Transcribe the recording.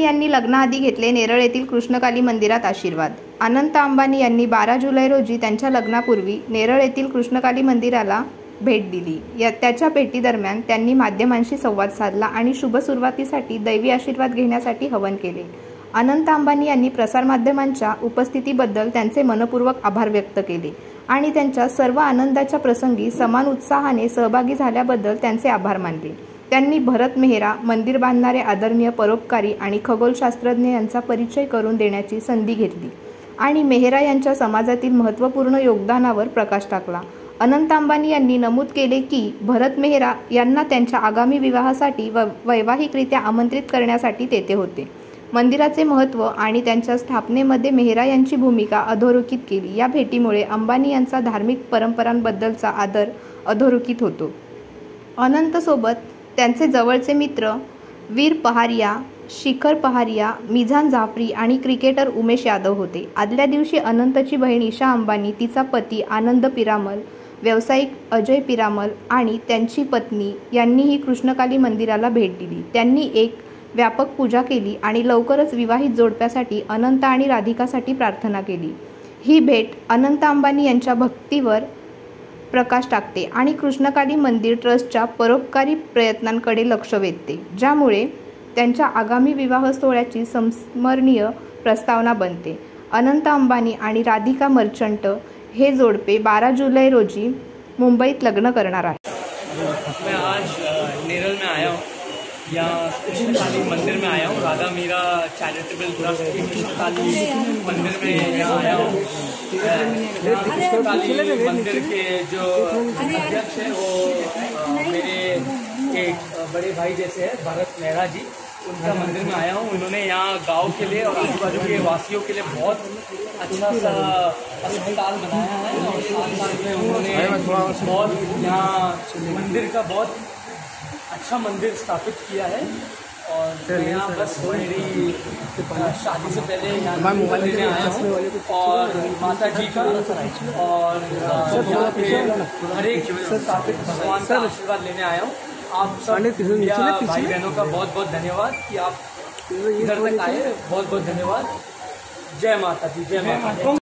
यांनी लग्नाआधी घेतले नेरळ येथील कृष्णकाली मंदिरात आशीर्वाद। अनंत अंबानी यांनी 12 जुलै रोजी त्यांच्या लग्नापूर्वी नेरळ येथील कृष्णकाली मंदिराला भेट दिली। त्याच्या भेटीदरम्यान त्यांनी माध्यमांशी संवाद साधला आणि शुभ सुरुवातीसाठी दैवी आशीर्वाद घेण्यासाठी हवन केले। अनंत अंबानी यांनी प्रसारमाध्यमांच्या उपस्थितीबद्दल त्यांचे मनपूर्वक आभार व्यक्त केले आणि त्यांच्या सर्व आनंदाच्या प्रसंगी समान उत्साहाने सहभागी झाल्याबद्दल त्यांचे आभार मानले। त्यांनी भरत मेहरा, मंदिर बांधणारे आदरणीय परोपकारी आणि खगोलशास्त्रज्ञ यांचा परिचय करून देण्याची संधी घेतली आणि मेहरा यांच्या समाजातील महत्त्वपूर्ण योगदानावर प्रकाश टाकला। अनंत अंबानी यांनी नमूद केले की भरत मेहरा यांना त्यांच्या आगामी विवाहासाठी वैवाहिकरित्या आमंत्रित करण्यासाठी तेथे होते। मंदिराचे महत्त्व आणि त्यांच्या स्थापनेमध्ये मेहरा यांची भूमिका अधोरेखित केली। या भेटीमुळे अंबानी यांचा धार्मिक परंपरांबद्दलचा आदर अधोरेखित होतो। अनंत सोबत त्यांचे जवळचे मित्र वीर पहारिया, शिखर पहारिया, मिझान जाफरी आणि क्रिकेटर उमेश यादव होते। आदल्या दिवशी अनंतची बहीण ईशा अंबानी, तिचा पती आनंद पिरामल, व्यावसायिक अजय पिरामल आणि त्यांची पत्नी यांनीही कृष्णकाली मंदिराला भेट दिली। त्यांनी एक व्यापक पूजा केली आणि लवकरच विवाहित जोडप्यासाठी अनंत आणि राधिकासाठी प्रार्थना केली। ही भेट अनंत अंबानी यांच्या भक्तीवर प्रकाश टाकते आणि कृष्णकाली मंदिर ट्रस्टच्या परोपकारी प्रयत्नांकडे लक्ष वेधते, ज्यामुळे त्यांच्या आगामी विवाह सोहळ्याची संस्मरणीय प्रस्तावना बनते। अनंत अंबानी आणि राधिका मर्चंट हे जोडपे 12 जुलै रोजी मुंबईत लग्न करणार आहे। मैं आज नेरल में आया हूँ, यहाँ कृष्णकाली मंदिर में आया हूँ। राधा मीरा चैरिटेबल ट्रस्ट के कृष्णकाली मंदिर में यहाँ आया हूँ। कृष्णकाली मंदिर के जो अध्यक्ष हैं वो मेरे एक बड़े भाई जैसे हैं, भरत मेहरा जी। उनका मंदिर में आया हूँ। उन्होंने यहाँ गांव के लिए और आजू बाजू के वासियों के लिए बहुत अच्छा सा अस्पताल बनाया है और साथ में उन्होंने बहुत यहाँ मंदिर का बहुत अच्छा मंदिर स्थापित किया है। और मैं यहाँ बस मेरी शादी से पहले यहाँ मोबाइल लेने आया हूँ और माता जी का और यहाँ पे हर एक स्थापित भगवान का आशीर्वाद लेने आया हूँ। आप सब भाई बहनों का बहुत बहुत धन्यवाद कि आप इधर तक आए। बहुत बहुत धन्यवाद। जय माता दी, जय माता दी।